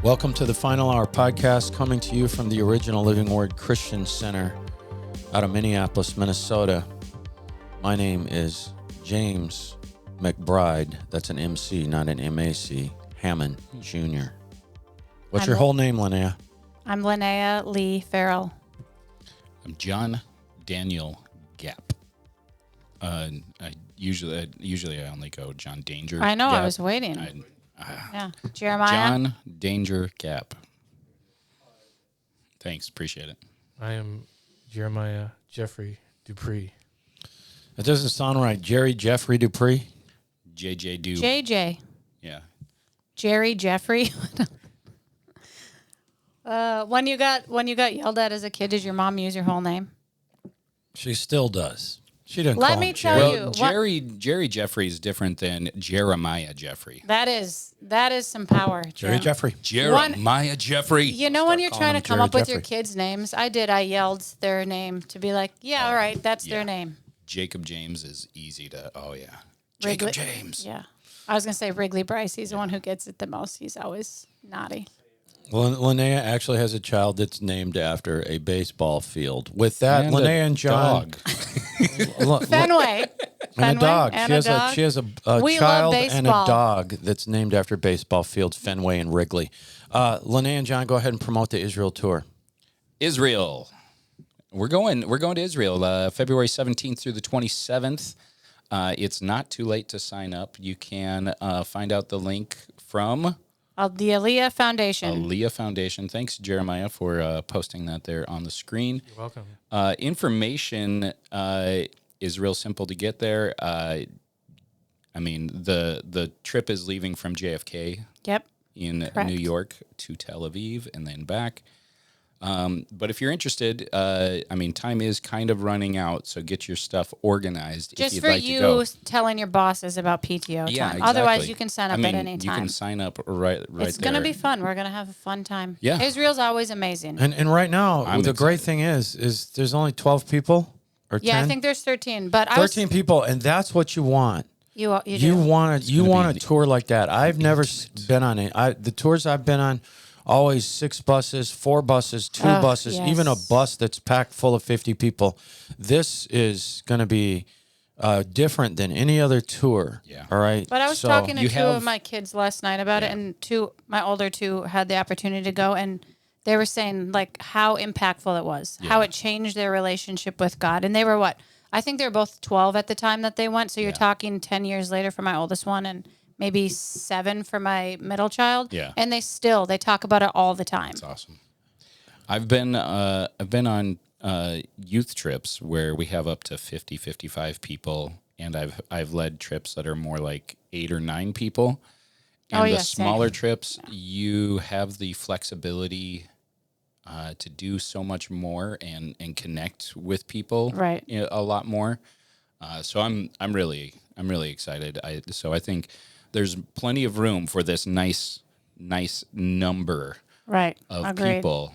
Welcome to the Final Hour podcast, coming to you from the original Living Word Christian Center out of Minneapolis, Minnesota. My name is James McBride. That's an MC, not an MAC. Hammond Jr. What's your whole name, Lonaiah? I'm Lonaiah Lee Farrell. I'm John Daniel Gap. I usually only go John Danger. I know, Gap. I was waiting. Yeah, Jeremiah. John Danger Gap. Thanks, appreciate it. I am Jeremiah Jeffrey Dupree. That doesn't sound right. Jerry Jeffrey Dupree? JJ Du. JJ. Yeah. Jerry Jeffrey. When you got yelled at as a kid, did your mom use your whole name? She still does. She didn't Let call me him tell Jerry. you. Jerry Jeffrey is different than Jeremiah Jeffrey. That is some power. Jerry Jeffrey. Jeremiah Jeffrey. You know, when you're calling trying him to come Jerry up with your Jeffrey. kids' names, I yelled their name to be like, yeah, all right, that's their name. Jacob James is easy to, Wrigley- Jacob James. Yeah. I was going to say Wrigley Bryce. He's the one who gets it the most. He's always naughty. Lonaiah actually has a child that's named after a baseball field. With that, And Lonaiah a and John. dog. Fenway. And a dog. And She has a We love child and a baseball. dog that's named after baseball fields, Fenway and Wrigley. Lonaiah and John, go ahead and promote the Israel tour. Israel. We're going to Israel February 17th through the 27th. It's not too late to sign up. You can find out the link from The Aliyah Foundation. Aliyah Foundation. Thanks, Jeremiah, for posting that there on the screen. You're welcome. Information is real simple to get there. The trip is leaving from JFK Yep. in Correct. New York to Tel Aviv and then back. But if you're interested, time is kind of running out, so get your stuff organized Just if you'd for like to you go. telling your bosses about PTO time. Yeah, exactly. Otherwise, you can sign up at any You time. can sign up right It's there. going to be fun. We're going to have a fun time. Yeah. Israel's always amazing. And right now, I'm the great excited. thing is there's only 12 people or 10? Yeah, I think there's 13. But 13 people, and that's what you want. You You do. want a be tour like that. I've never been on it. The tours I've been on, always 6 buses, 4 buses, 2 buses, yes. even a bus that's packed full of 50 people. This is going to be different than any other tour. Yeah. All right. But I was So- talking to you two of have- my kids last night about it, Yeah. and my older two had the opportunity to go, and they were saying like how impactful it was, how it changed their relationship with God. And they were I think they were both 12 at the time that they went. So you're talking 10 years later for my oldest one, and maybe 7 for my middle child. Yeah. And they talk about it all the time. That's awesome. I've been on youth trips where we have up to 50, 55 people, and I've led trips that are more like 8 or 9 people. And Oh, yeah, the same. smaller trips, you have the flexibility to do so much more and connect with people Right. a lot more. So I'm really excited. I think there's plenty of room for this nice number Right. of Agreed. people.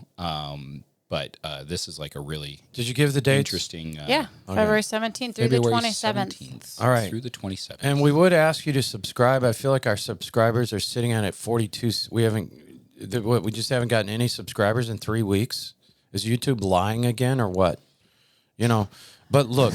But this is like a really Did you give the dates? interesting. Yeah. February 17th through the February 27th. 17th All right. through the 27th. And we would ask you to subscribe. I feel like our subscribers are sitting on at 42. We just haven't gotten any subscribers in 3 weeks. Is YouTube lying again or what? But look,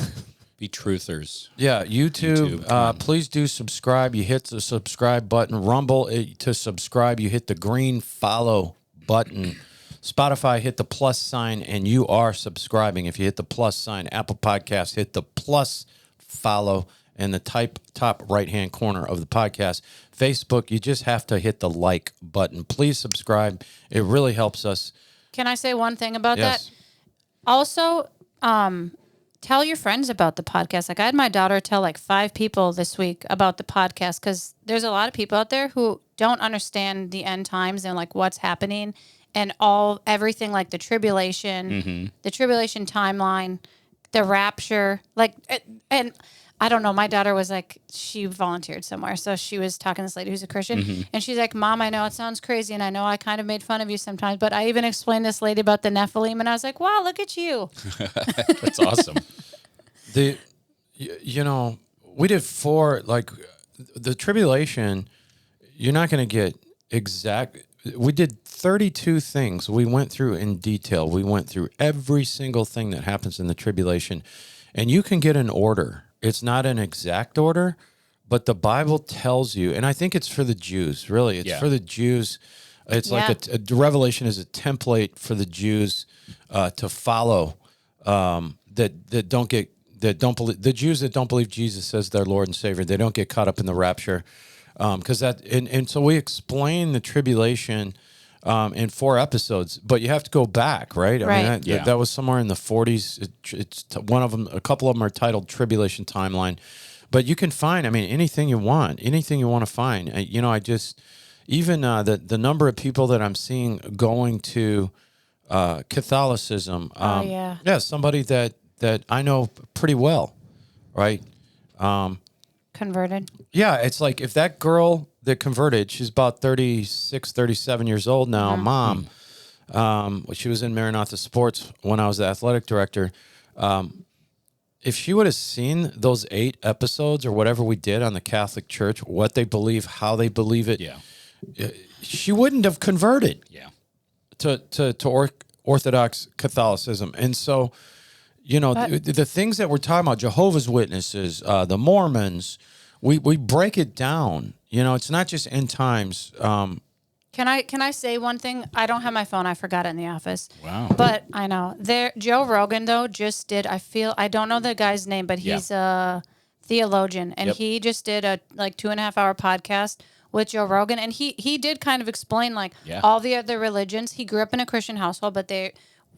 Be truthers. yeah, YouTube, come on. please do subscribe. You hit the subscribe button. Rumble to subscribe. You hit the green follow button. Spotify, hit the plus sign, and you are subscribing. If you hit the plus sign, Apple Podcasts, hit the plus follow in the top right-hand corner of the podcast. Facebook, you just have to hit the like button. Please subscribe. It really helps us. Can I say one thing about Yes. that? Also, tell your friends about the podcast. Like I had my daughter tell like 5 people this week about the podcast, because there's a lot of people out there who don't understand the end times and like what's happening and everything like the tribulation timeline, the rapture, and I don't know. My daughter was like, she volunteered somewhere. So she was talking to this lady who's a Christian. And she's like, Mom, I know it sounds crazy. And I know I kind of made fun of you sometimes. But I even explained this lady about the Nephilim. And I was like, wow, look at you. That's awesome. We did 4, like the tribulation, you're not going to get exact. we did 32 things. We went through in detail. We went through every single thing that happens in the tribulation. And you can get an order. It's not an exact order, but the Bible tells you, and I think it's for the Jews, really. It's for the Jews. It's like a Revelation is a template for the Jews to follow that don't believe, the Jews that don't believe Jesus as their Lord and Savior. They don't get caught up in the rapture. Because so we explain the tribulation in 4 episodes, but you have to go back, right? I mean, that was somewhere in the 40s. It's one of them. A couple of them are titled Tribulation Timeline, but you can find, I mean, anything you want to find. I just even the number of people that I'm seeing going to Catholicism. Somebody that I know pretty well, right? Converted. Yeah, it's like if that girl that converted, she's about 36, 37 years old now, mom. She was in Maranatha Sports when I was the athletic director. If she would have seen those 8 episodes or whatever we did on the Catholic Church, what they believe, how they believe it, she wouldn't have converted to Orthodox Catholicism. And so, the things that we're talking about, Jehovah's Witnesses, the Mormons, we break it down. It's not just end times. Can I say one thing? I don't have my phone. I forgot it in the office. Wow. But I know. Joe Rogan, though, just did, I don't know the guy's name, but he's a theologian. And he just did a 2.5-hour podcast with Joe Rogan. And he did kind of explain all the other religions. He grew up in a Christian household, but they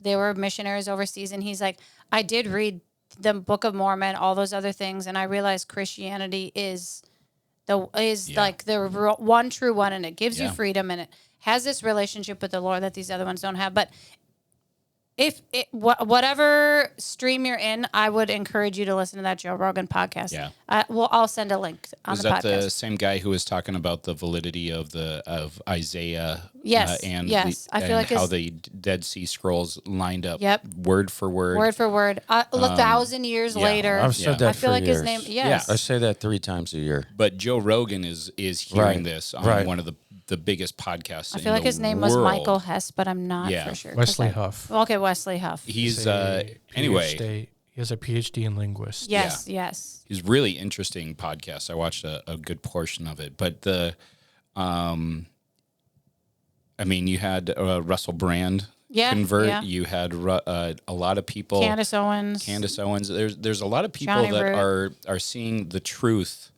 were missionaries overseas. And he's like, I did read the Book of Mormon, all those other things, and I realized Christianity is like the one true one, and it gives you freedom, and it has this relationship with the Lord that these other ones don't have. But whatever stream you're in, I would encourage you to listen to that Joe Rogan podcast. Yeah. I'll send a link on the podcast. Was that the same guy who was talking about the validity of Isaiah? Yes. I feel like how the Dead Sea Scrolls lined up word for word. Word for word. 1,000 years later. I've said that I feel for like years. his name, yes. I say that 3 times a year. But Joe Rogan is hearing this on one of the biggest podcasts. I feel like his name was Michael Hess, but I'm not for sure. Wesley Huff. Okay, Wesley Huff. He's anyway. He has a PhD in linguist. Yes. He's really interesting podcast. I watched a good portion of it, but you had Russell Brand convert. Yeah. You had a lot of people. Candace Owens. There's a lot of people Johnny that Root. are seeing the truth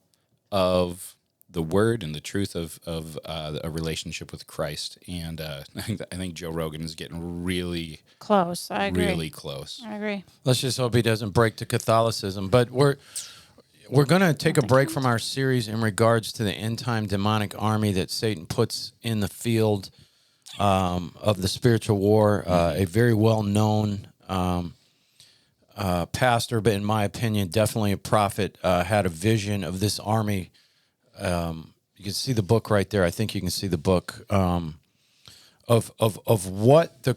of the word and the truth of a relationship with Christ. And I think Joe Rogan is getting really close. I agree. Really close. I agree. Let's just hope he doesn't break to Catholicism. But we're going to take a break from our series in regards to the end time demonic army that Satan puts in the field of the spiritual war. A very well known pastor, but in my opinion, definitely a prophet, had a vision of this army. You can see the book right there. I think you can see the book of what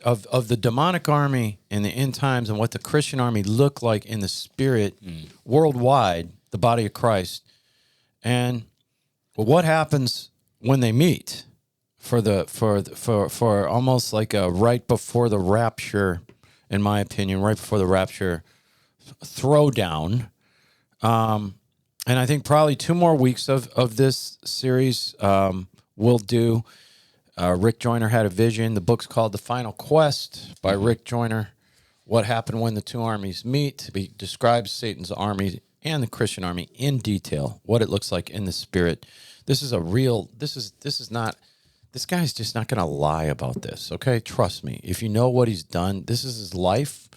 of the demonic army in the end times and what the Christian army looked like in the spirit worldwide, the body of Christ, and what happens when they meet for almost like a right before the rapture, in my opinion, right before the rapture throwdown. And I think probably 2 more weeks of this series we'll do. Rick Joyner had a vision. The book's called The Final Quest by Rick Joyner. What happened when the 2 armies meet? He describes Satan's army and the Christian army in detail, what it looks like in the spirit. This is this guy's just not going to lie about this, okay? Trust me. If you know what he's done, this is his life,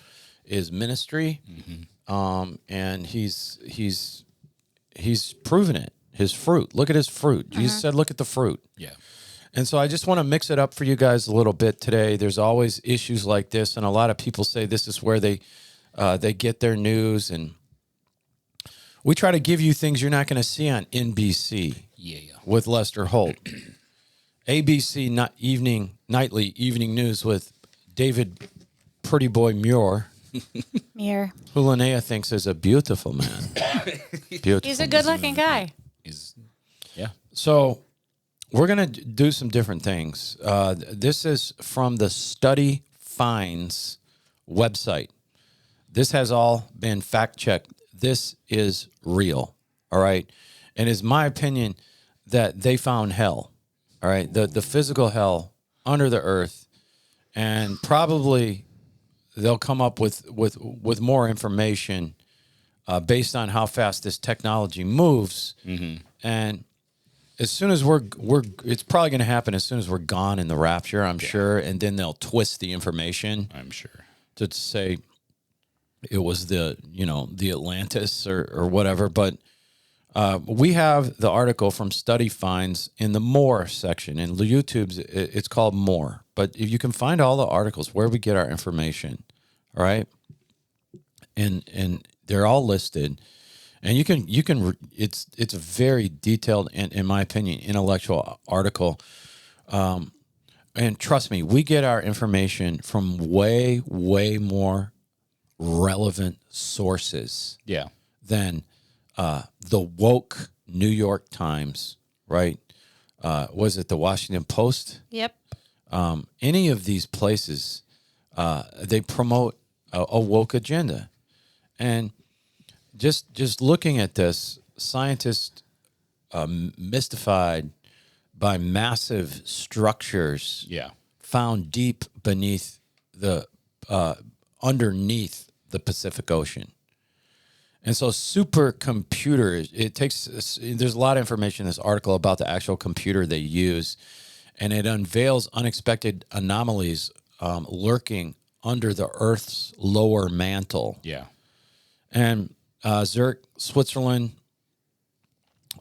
his ministry, and he's proven it, his fruit. Look at his fruit. Jesus said, look at the fruit. Yeah. And so I just want to mix it up for you guys a little bit today. There's always issues like this, and a lot of people say this is where they get their news, and we try to give you things you're not going to see on NBC with Lester Holt. ABC nightly evening news with David Pretty Boy Muir. Muir. Who Lonaiah thinks is a beautiful man. Beautiful. He's a good-looking guy. Yeah. So we're going to do some different things. This is from the Study Finds website. This has all been fact-checked. This is real, all right? And it's my opinion that they found hell, all right? The physical hell under the earth, and probably they'll come up with more information based on how fast this technology moves. And as soon as it's probably going to happen as soon as we're gone in the rapture, I'm sure. And then they'll twist the information, I'm sure, to say it was the Atlantis or whatever. But we have the article from Study Finds in the More section. In YouTube's, it's called More. But if you can find all the articles where we get our information, all right? And they're all listed. And you can it's a very detailed and, in my opinion, intellectual article. And trust me, we get our information from way, way more relevant sources than the woke New York Times, right? Was it the Washington Post? Yep. Any of these places, they promote a woke agenda. And just looking at this, scientists mystified by massive structures found deep beneath underneath the Pacific Ocean. And so supercomputers, there's a lot of information in this article about the actual computer they use, and it unveils unexpected anomalies lurking under the Earth's lower mantle. Yeah. And Zurich, Switzerland,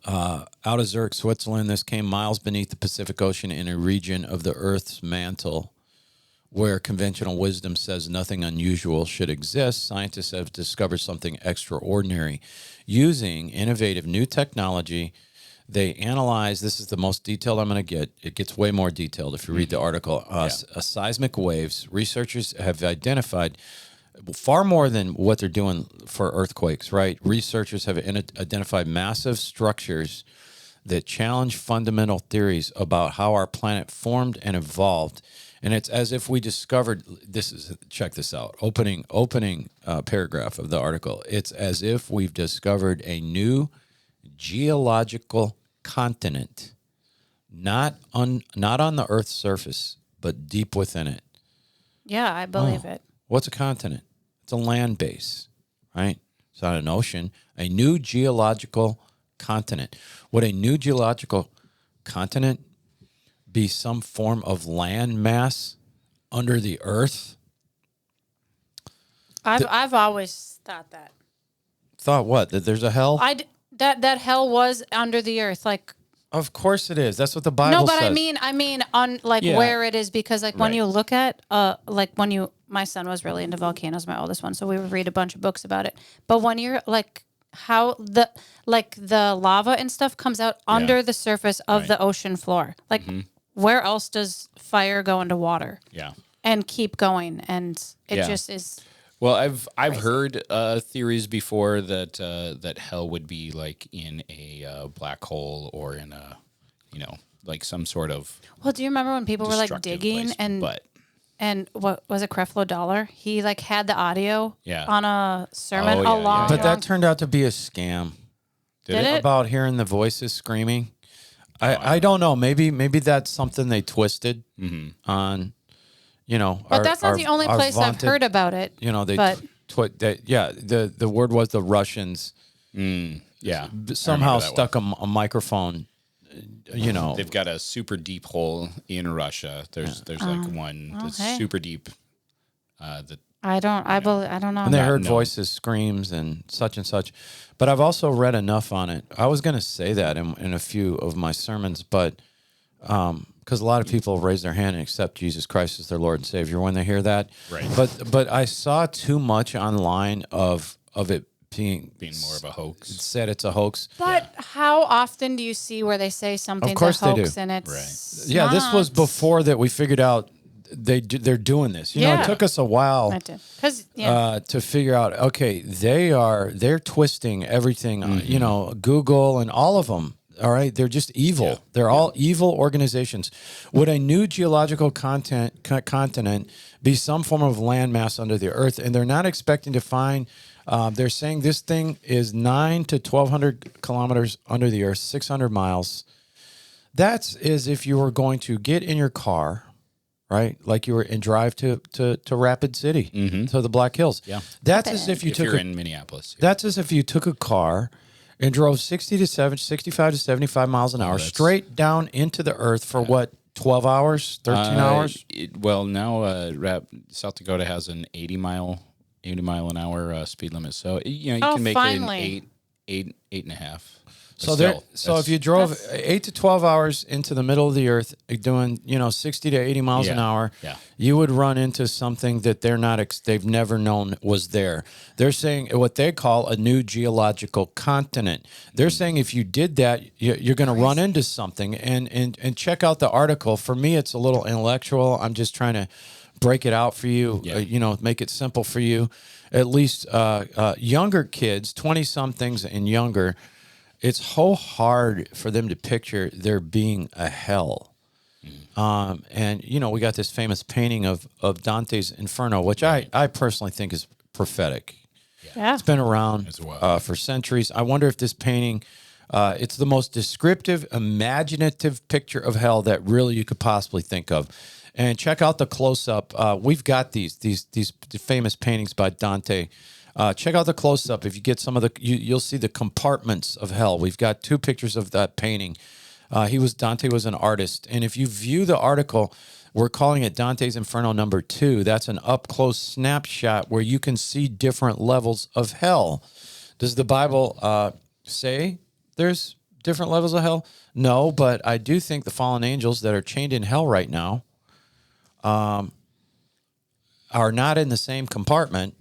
out of Zurich, Switzerland, this came miles beneath the Pacific Ocean in a region of the Earth's mantle where conventional wisdom says nothing unusual should exist. Scientists have discovered something extraordinary. Using innovative new technology, they analyze, this is the most detailed I'm going to get. It gets way more detailed if you read the article. Seismic waves. Researchers have identified far more than what they're doing for earthquakes, right? Researchers have identified massive structures that challenge fundamental theories about how our planet formed and evolved. And it's as if we discovered, check this out, opening paragraph of the article. It's as if we've discovered a new geological continent, not on the Earth's surface, but deep within it. Yeah, I believe it. What's a continent? It's a land base, right? It's not an ocean. A new geological continent. Would a new geological continent be some form of land mass under the earth? I've always thought that. Thought what? That there's a hell? That hell was under the earth, like. Of course it is. That's what the Bible says. No, but I mean on where it is, because when you look at my son was really into volcanoes, my oldest one, so we would read a bunch of books about it. But when you're like how the lava and stuff comes out under the surface of the ocean floor, like where else does fire go into water? Yeah, and keep going, and it just is. Well, I've heard theories before that hell would be like in a black hole or in a, like some sort of. Well, do you remember when people were like digging place, and what was it, Creflo Dollar? He like had the audio on a sermon long. But that turned out to be a scam. Did it? About hearing the voices screaming. I don't know. Maybe that's something they twisted on. But that's not the only place I've heard about it. The word was the Russians. Somehow stuck a microphone. They've got a super deep hole in Russia. There's like one that's super deep. I don't know. And they heard voices, screams, and such. But I've also read enough on it. I was going to say that in a few of my sermons, but. Because a lot of people raise their hand and accept Jesus Christ as their Lord and Savior when they hear that. Right. But I saw too much online of it being more of a hoax. Said it's a hoax. But how often do you see where they say something's a hoax and it's not? This was before that we figured out they're doing this. It took us a while to figure out. Okay, they're twisting everything. Google and all of them. All right. They're just evil. Yeah. They're all evil organizations. Would a new geological continent be some form of landmass under the earth? And they're not expecting to find, they're saying this thing is 9 to 1,200 kilometers under the earth, 600 miles. That's as if you were going to get in your car, right? Like you were and drive to Rapid City, to the Black Hills. Yeah. That's as if you If took you're a, in Minneapolis. that's as if you took a car and drove 65 to 75 miles an hour that's- straight down into the earth for what, 12 hours, 13 hours? Now South Dakota has an 80 mile an hour speed limit. So you Oh, can make finally. it an eight and a half. But So still, so if you drove 8 to 12 hours into the middle of the earth doing, 60 to 80 miles an Yeah, hour, yeah. you would run into something that they've never known was there. They're saying what they call a new geological continent. They're saying if you did that, you're going to run into something. And check out the article. For me, it's a little intellectual. I'm just trying to break it out for you, make it simple for you. At least younger kids, 20-somethings and younger, it's so hard for them to picture there being a hell. And, we got this famous painting of Dante's Inferno, which I personally think is prophetic. Yeah. It's been around for centuries. I wonder if this painting, it's the most descriptive, imaginative picture of hell that really you could possibly think of. And check out the close-up. We've got these famous paintings by Dante. Check out the close-up. If you get some of you'll see the compartments of hell. We've got 2 pictures of that painting. Dante was an artist. And if you view the article, we're calling it Dante's Inferno number 2. That's an up-close snapshot where you can see different levels of hell. Does the Bible say there's different levels of hell? No, but I do think the fallen angels that are chained in hell right now are not in the same compartment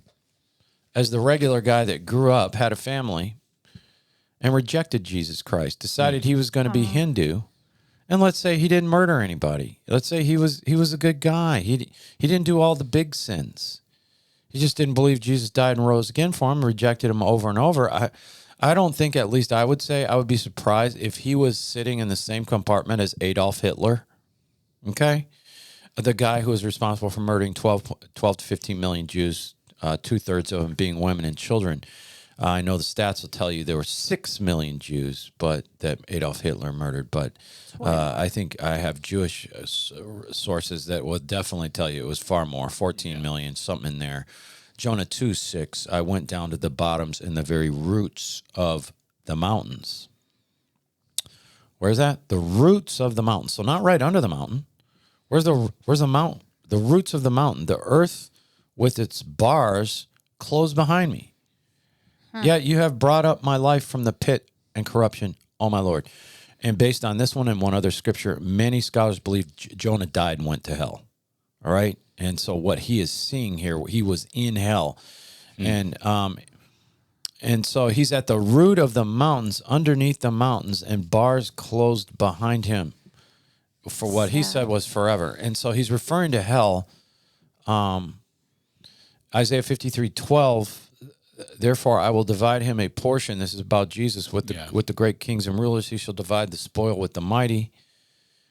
as the regular guy that grew up, had a family, and rejected Jesus Christ, decided he was going to be Hindu, and let's say he didn't murder anybody. Let's say he was a good guy. He didn't do all the big sins. He just didn't believe Jesus died and rose again for him, rejected him over and over. I don't think, at least I would say, I would be surprised if he was sitting in the same compartment as Adolf Hitler, okay? The guy who was responsible for murdering 12 to 15 million Jews, 2/3 of them being women and children. I know the stats will tell you there were 6 million Jews, but that Adolf Hitler murdered. But I think I have Jewish sources that will definitely tell you it was far more, 14 million, something in there. Jonah 2:6. I went down to the bottoms and the very roots of the mountains. Where's that? The roots of the mountain. So not right under the mountain. Where's the mountain? The roots of the mountain. The earth with its bars closed behind me. Yet you have brought up my life from the pit and corruption, oh my Lord. And based on this one and one other scripture, many scholars believe Jonah died and went to hell. All right? And so what he is seeing here, he was in hell. And so he's at the root of the mountains, underneath the mountains, and bars closed behind him for what he said was forever. And so he's referring to hell. Isaiah 53:12, therefore I will divide him a portion. This is about Jesus with the great kings and rulers. He shall divide the spoil with the mighty,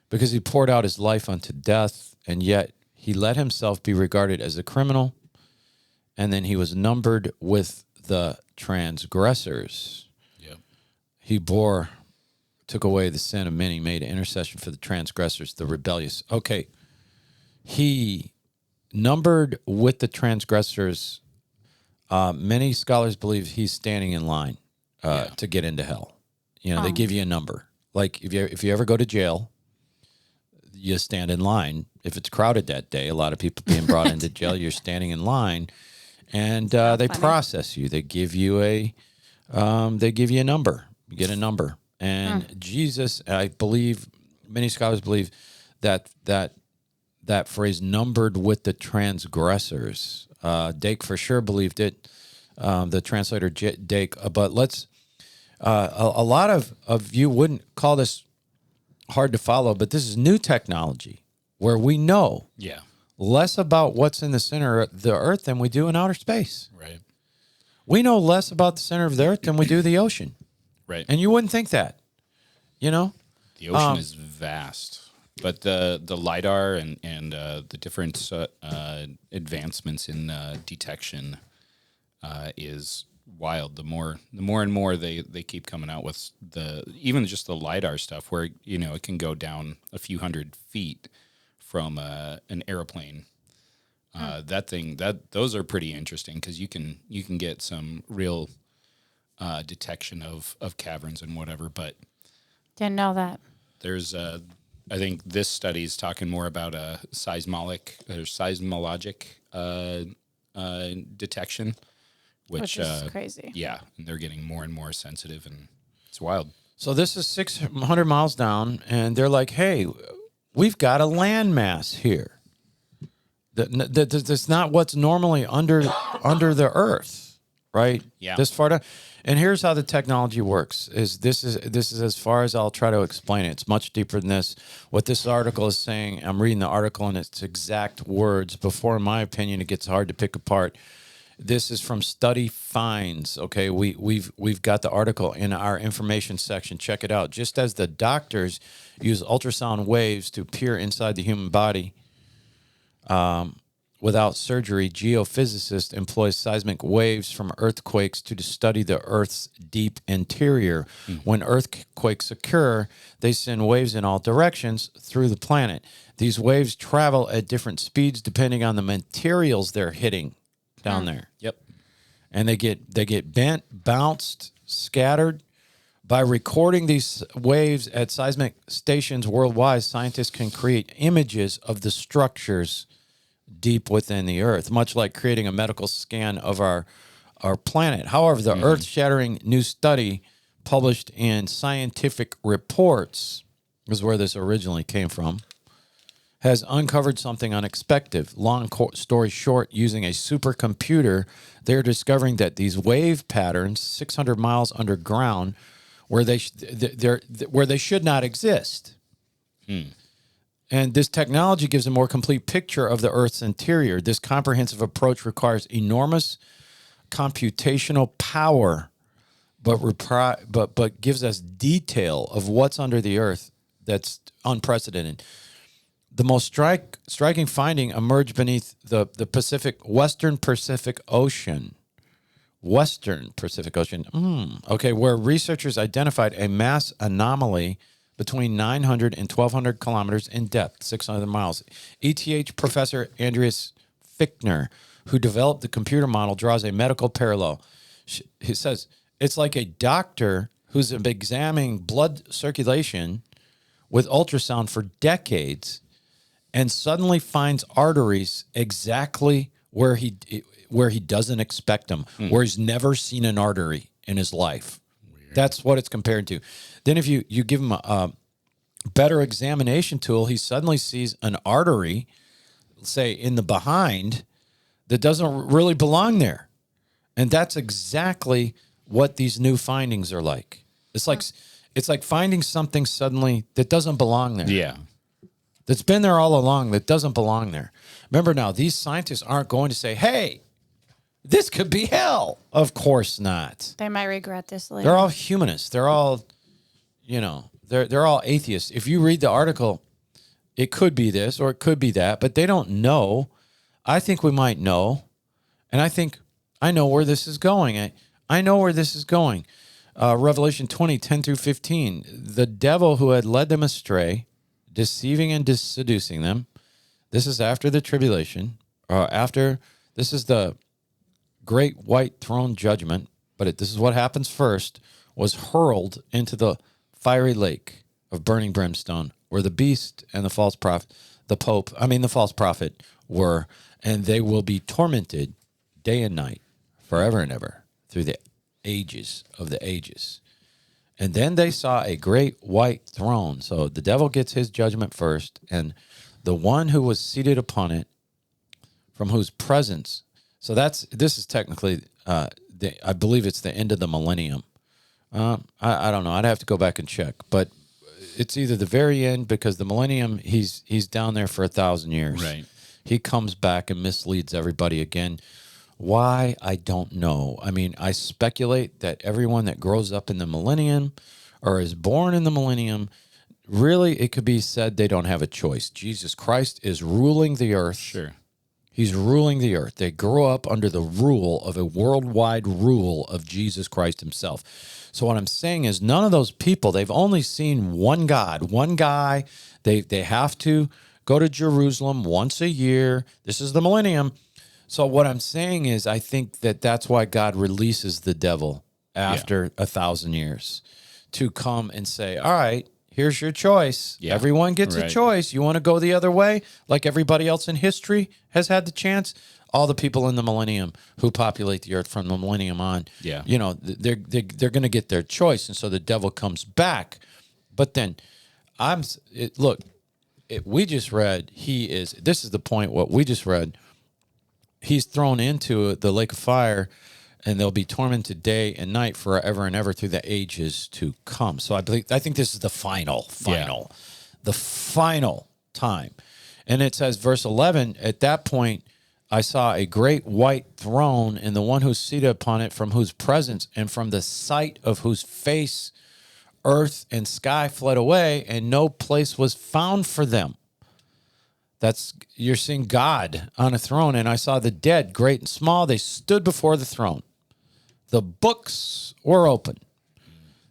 because he poured out his life unto death, and yet he let himself be regarded as a criminal, and then he was numbered with the transgressors. Yep. He took away the sin of many, made intercession for the transgressors, the rebellious. Okay. He numbered with the transgressors. Many scholars believe he's standing in line to get into hell. They give you a number. Like if you ever go to jail, you stand in line. If it's crowded that day, a lot of people being brought into jail, you're standing in line, and they process you. They give you a number. You get a number. And Jesus, I believe, many scholars believe that phrase "numbered with the transgressors." Dake for sure believed it. The translator Dake. But let's. A lot of you wouldn't call this hard to follow, but this is new technology where we know less about what's in the center of the earth than we do in outer space. Right. We know less about the center of the earth than we do the ocean. Right. And you wouldn't think that. You know, The ocean is vast, but the lidar and the different advancements in detection is wild. The more and more they keep coming out with even just the lidar stuff, where it can go down a few hundred feet from an airplane. Those are pretty interesting because you can get some real detection of caverns and whatever, but. Didn't know that. There's, I think this study is talking more about a seismologic detection, Which is crazy. Yeah, and they're getting more and more sensitive, and it's wild. so this is 600 miles down, and they're like, "Hey, we've got a landmass here. That's not what's normally under the earth, right? Yeah. This far down." And here's how the technology works: this is as far as I'll try to explain it. It's much deeper than this. What this article is saying, I'm reading the article in its exact words. Before, in my opinion, it gets hard to pick apart. This is from Study Finds. Okay, we've got the article in our information section. Check it out. Just as the doctors use ultrasound waves to peer inside the human body, without surgery, geophysicists employ seismic waves from earthquakes to study the Earth's deep interior. When earthquakes occur, they send waves in all directions through the planet. These waves travel at different speeds depending on the materials they're hitting down there. Yep. And they get bent, bounced, scattered. By recording these waves at seismic stations worldwide, scientists can create images of the structures deep within the earth, much like creating a medical scan of our planet. However, the earth-shattering new study published in Scientific Reports, is where this originally came from, has uncovered something unexpected. Long story short, using a supercomputer, they're discovering that these wave patterns 600 miles underground, where they should not exist. And this technology gives a more complete picture of the Earth's interior. This comprehensive approach requires enormous computational power, but gives us detail of what's under the Earth that's unprecedented. The most striking finding emerged beneath the Western Pacific Ocean. Western Pacific Ocean. Okay, where researchers identified a mass anomaly between 900 and 1,200 kilometers in depth, 600 miles. ETH professor Andreas Fichtner, who developed the computer model, draws a medical parallel. He says, it's like a doctor who's been examining blood circulation with ultrasound for decades and suddenly finds arteries exactly where he doesn't expect them, where he's never seen an artery in his life. Weird. That's what it's compared to. Then if you give him a better examination tool, he suddenly sees an artery, say, in the behind that doesn't really belong there. And that's exactly what these new findings are like. It's like finding something suddenly that doesn't belong there. Yeah. That's been there all along that doesn't belong there. Remember now, these scientists aren't going to say, hey, this could be hell. Of course not. They might regret this later. They're all humanists. They're all, they're all atheists. If you read the article, it could be this or it could be that, but they don't know. I think we might know. And I think I know where this is going. I know where this is going. Revelation 20, 10 through 15. The devil who had led them astray, deceiving and seducing them. This is after the tribulation. This is the great white throne judgment. But this is what happens first, was hurled into the fiery lake of burning brimstone, where the beast and the false prophet, the false prophet were, and they will be tormented day and night, forever and ever, through the ages of the ages. And then they saw a great white throne. So the devil gets his judgment first, and the one who was seated upon it, from whose presence. So this is technically, I believe it's the end of the millennium. I don't know. I'd have to go back and check, but it's either the very end, because the millennium, he's down there for 1,000 years. Right. He comes back and misleads everybody again. Why? I don't know. I mean, I speculate that everyone that grows up in the millennium or is born in the millennium, really it could be said they don't have a choice. Jesus Christ is ruling the earth. Sure. He's ruling the earth. They grow up under the rule of a worldwide rule of Jesus Christ himself. So what I'm saying is none of those people, they've only seen one God, one guy. They have to go to Jerusalem once a year. This is the millennium. So what I'm saying is I think that that's why God releases the devil after 1,000 years to come and say, all right, here's your choice. Yeah. Everyone gets a choice. You want to go the other way like everybody else in history has had the chance? All the people in the millennium who populate the earth from the millennium on, you know, they're going to get their choice. And so the devil comes back. But then we just read, this is the point, what we just read, he's thrown into the lake of fire, and they'll be tormented day and night forever and ever through the ages to come. So I think this is the final time. And it says, verse 11, at that point, I saw a great white throne, and the one who's seated upon it, from whose presence and from the sight of whose face earth and sky fled away, and no place was found for them. You're seeing God on a throne, and I saw the dead, great and small. They stood before the throne. The books were open.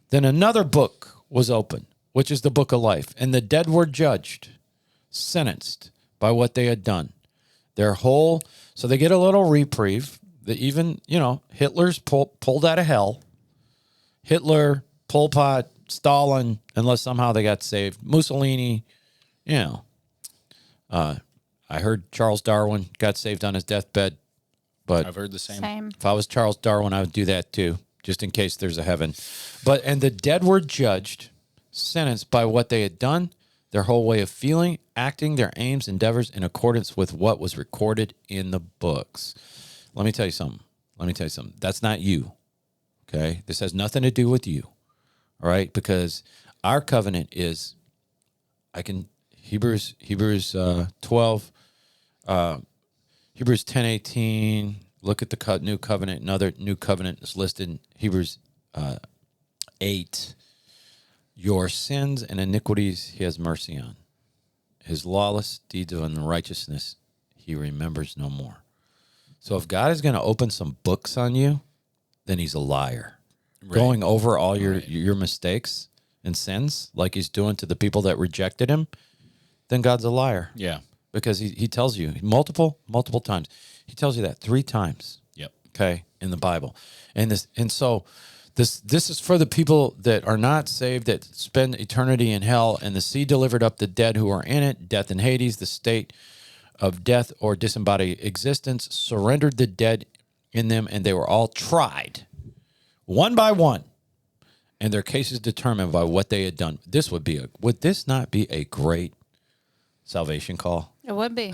Then another book was open, which is the book of life. And the dead were judged, sentenced by what they had done. So they get a little reprieve. Even, Hitler's pulled out of hell. Hitler, Pol Pot, Stalin, unless somehow they got saved. Mussolini, I heard Charles Darwin got saved on his deathbed. But I've heard the same. If I was Charles Darwin, I would do that too, just in case there's a heaven. And the dead were judged, sentenced by what they had done, their whole way of feeling, acting, their aims, endeavors in accordance with what was recorded in the books. Let me tell you something. That's not you. Okay? This has nothing to do with you. All right? Because our covenant is, Hebrews 12, Hebrews 10:18. Look at the new covenant. Another new covenant is listed in Hebrews 8. Your sins and iniquities he has mercy on. His lawless deeds of unrighteousness he remembers no more. So if God is going to open some books on you, then he's a liar. Right. Going over all your mistakes and sins like he's doing to the people that rejected him, then God's a liar. Yeah. Because he tells you multiple times. He tells you that 3 times. Yep. Okay, in the Bible. So this is for the people that are not saved, that spend eternity in hell, and the sea delivered up the dead who are in it, death and Hades, the state of death or disembodied existence, surrendered the dead in them, and they were all tried, one by one, and their cases determined by what they had done. Would this not be a great salvation call? It would be.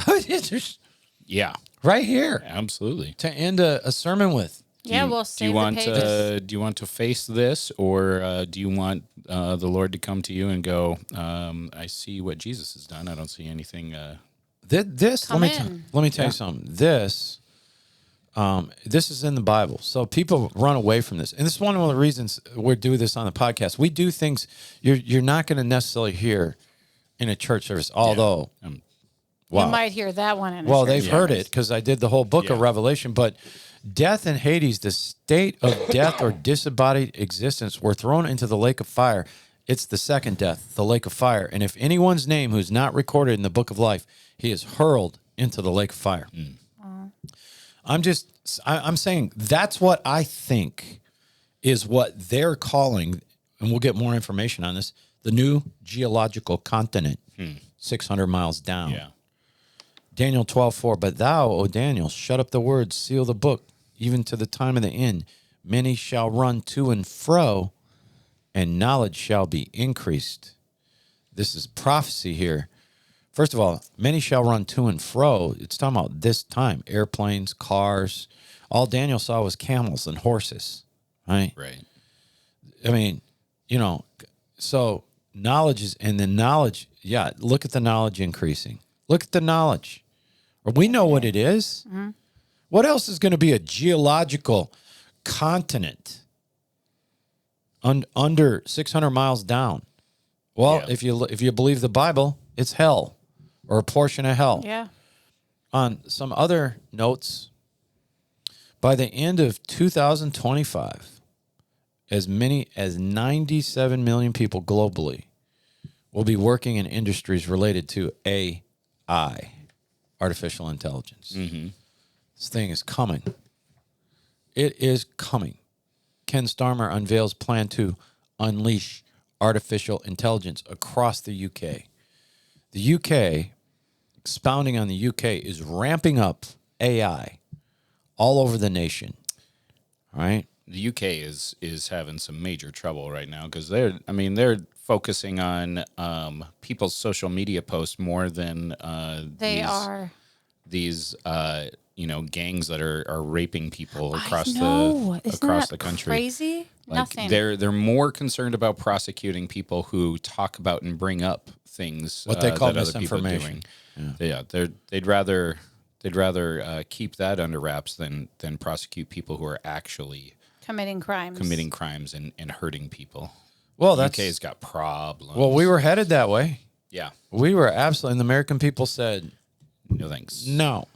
Yeah. Right here. Absolutely. To end a sermon with. We'll save the pages. Do you want to face this, or do you want the Lord to come to you and go, I see what Jesus has done. I don't see anything. Let me tell you something. This is in the Bible. So people run away from this. And this is one of the reasons we do this on the podcast. We do things you're not going to necessarily hear in a church service, although... You might hear that one in a church. They've heard it because I did the whole book of Revelation. But death and Hades, the state of death or disembodied existence, were thrown into the lake of fire. It's the second death, the lake of fire. And if anyone's name who's not recorded in the book of life, he is hurled into the lake of fire. I'm saying that's what I think is what they're calling, and we'll get more information on this, the new geological continent, 600 miles down. Yeah. Daniel 12:4, but thou, O Daniel, shut up the words, seal the book, even to the time of the end. Many shall run to and fro, and knowledge shall be increased. This is prophecy here. First of all, many shall run to and fro. It's talking about this time, airplanes, cars. All Daniel saw was camels and horses, right? Right. I mean, so knowledge is, and the knowledge, look at the knowledge increasing. Look at the knowledge. We know what it is. Mm-hmm. What else is going to be a geological continent? under 600 miles down. Well, Yeah. if you believe the Bible, it's hell or a portion of hell. Yeah. On some other notes, by the end of 2025, as many as 97 million people globally will be working in industries related to AI, artificial intelligence. This thing is coming. It is coming. Ken Starmer unveils plan to unleash artificial intelligence across the UK. The UK, expounding on the UK, is ramping up AI all over the nation. All right? The UK is having some major trouble right now because they're focusing on people's social media posts more than these gangs that are raping people across the country. Crazy? Like, Nothing. They're more concerned about prosecuting people who talk about and bring up things What they call that other people are misinformation. doing. They'd rather keep that under wraps than prosecute people who are actually committing crimes and hurting people. Well, The UK's got problems. Well, we were headed that way. Yeah. We were absolutely, and the American people said No thanks. no.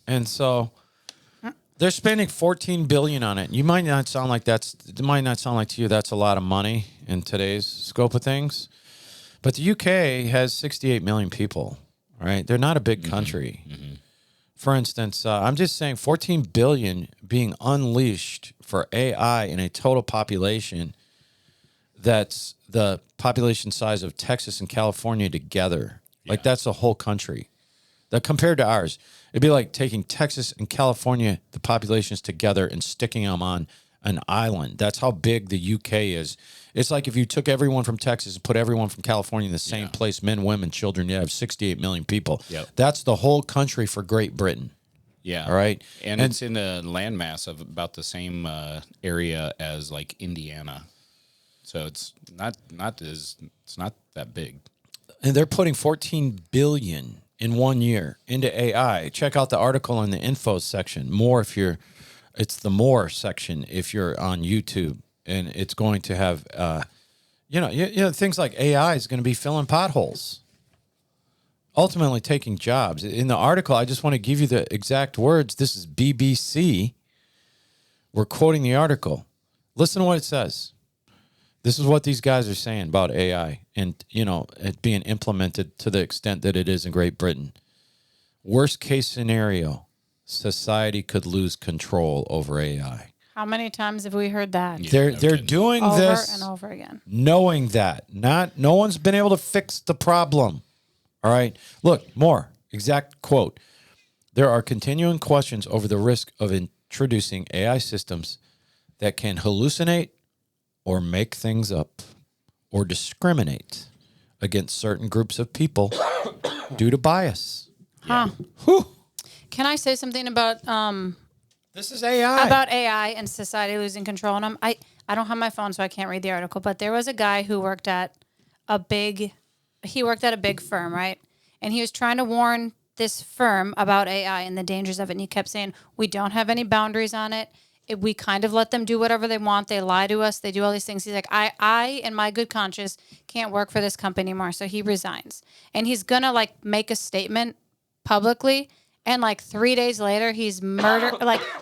And so they're spending $14 billion on it. It might not sound like to you that's a lot of money in today's scope of things. But the UK has 68 million people, right? They're not a big country. For instance, I'm just saying 14 billion being unleashed for AI in a total population that's the population size of Texas and California together. Like, that's a whole country. That compared to ours, it'd be like taking Texas and California, the populations together, and sticking them on an island. That's how big the UK is. It's like if you took everyone from Texas and put everyone from California in the same place, men, women, children, you have 68 million people. Yep. That's the whole country for Great Britain. Yeah. All right. And it's in a landmass of about the same area as like Indiana. So it's not that big. And they're putting 14 billion in 1 year into AI. Check out the article in the info section. It's the more section if you're on YouTube, and it's going to have, things like AI is going to be filling potholes, ultimately taking jobs. In the article, I just want to give you the exact words. This is BBC. We're quoting the article. Listen to what it says. This is what these guys are saying about AI and, it being implemented to the extent that it is in Great Britain. Worst case scenario, society could lose control over AI. How many times have we heard that? They're doing Over this and over again. knowing that. No one's been able to fix the problem. All right? Look, more. Exact quote. There are continuing questions over the risk of introducing AI systems that can hallucinate or make things up, or discriminate against certain groups of people due to bias. Huh. Whew. Can I say something about This is AI. about AI and society losing control? And I don't have my phone, so I can't read the article. But there was a guy who worked at a big firm, right? And he was trying to warn this firm about AI and the dangers of it. And he kept saying, "We don't have any boundaries on it. We kind of let them do whatever they want. They lie to us. They do all these things." He's like, I, in my good conscience, can't work for this company anymore. So he resigns. And he's going to make a statement publicly. And 3 days later, he's murdered.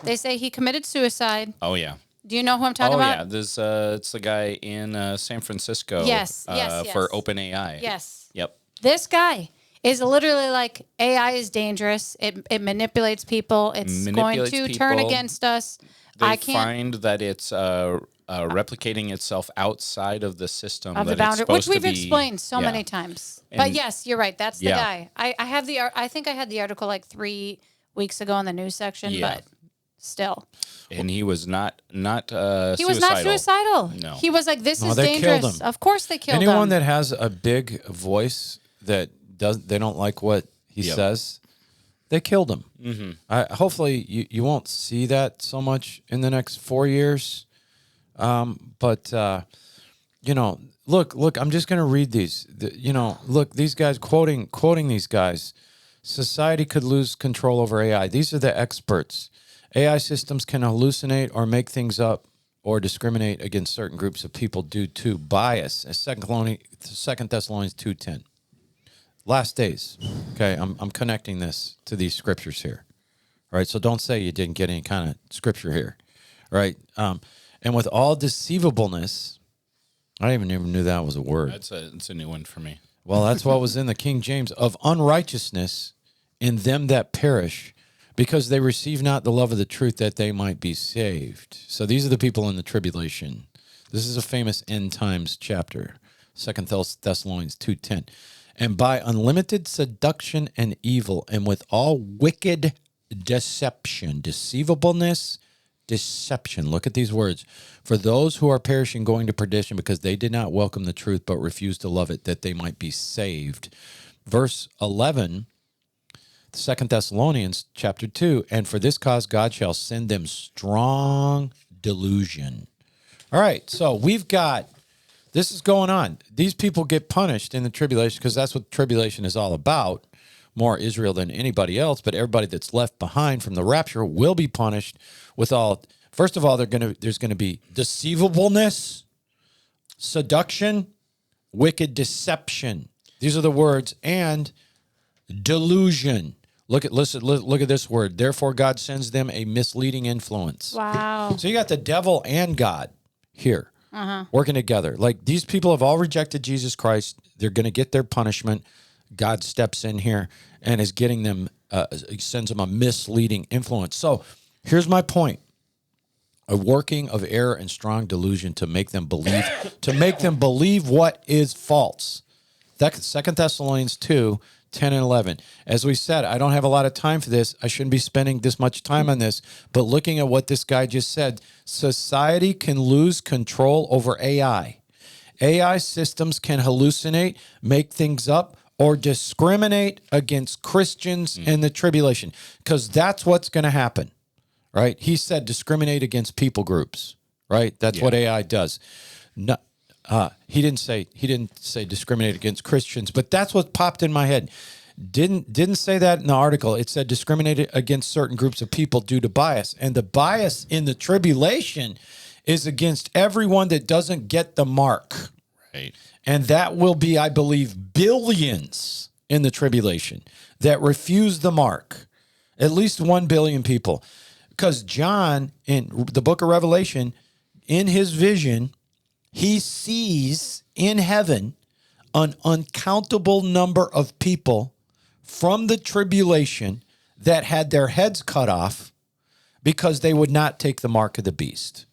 They say he committed suicide. Oh, yeah. Do you know who I'm talking about? Oh, yeah. There's, it's the guy in San Francisco. Yes. For OpenAI. Yes. Yep. This guy is literally AI is dangerous. It manipulates people. It's going to turn against us. They find that it's replicating itself outside of the system of the that boundary, it's supposed which we've to be. explained so many times. But yes, you're right. That's the guy. I think I had the article 3 weeks ago in the news section, but still. And he was not He was not suicidal. No. He was like, this is they killed dangerous. him. Of course they killed him. Anyone that has a big voice that they don't like what he says, they killed him. Mm-hmm. Hopefully you won't see that so much in the next 4 years. But look, I'm just going to read these. Look, these guys quoting these guys. Society could lose control over AI. These are the experts. AI systems can hallucinate or make things up or discriminate against certain groups of people due to bias. Second Thessalonians 2:10. Last days. Okay, I'm connecting this to these scriptures here. All right, so don't say you didn't get any kind of scripture here. All right, and with all deceivableness, I even knew that was a word. It's a new one for me. Well, that's what was in the King James, of unrighteousness in them that perish, because they receive not the love of the truth that they might be saved. So these are the people in the tribulation. This is a famous end times chapter, 2 Thessalonians 2:10. And by unlimited seduction and evil, and with all wicked deception, deceivableness, deception. Look at these words. For those who are perishing, going to perdition, because they did not welcome the truth, but refused to love it, that they might be saved. Verse 11, 2 Thessalonians chapter 2, and for this cause God shall send them strong delusion. All right, so this is going on. These people get punished in the tribulation, because that's what tribulation is all about. More Israel than anybody else, but everybody that's left behind from the rapture will be punished with all. First of all, there's going to be deceivableness, seduction, wicked deception. These are the words, and delusion. Look at this word. Therefore, God sends them a misleading influence. Wow. So you got the devil and God here working together. Like, these people have all rejected Jesus Christ. They're going to get their punishment. God steps in here and is getting them, sends them a misleading influence. So here's my point. A working of error and strong delusion to make them believe what is false. 2 Thessalonians 2, 10 and 11. As we said, I don't have a lot of time for this. I shouldn't be spending this much time on this, but looking at what this guy just said, society can lose control over AI. AI systems can hallucinate, make things up, or discriminate against Christians in the tribulation, because that's what's going to happen, right? He said discriminate against people groups, right? That's what AI does. No, he didn't say discriminate against Christians, but that's what popped in my head. Didn't say that in the article. It said discriminate against certain groups of people due to bias, and the bias in the tribulation is against everyone that doesn't get the mark. Right. And that will be, I believe, billions in the tribulation that refuse the mark. At least 1 billion people. Because John, in the book of Revelation, in his vision, he sees in heaven an uncountable number of people from the tribulation that had their heads cut off because they would not take the mark of the beast.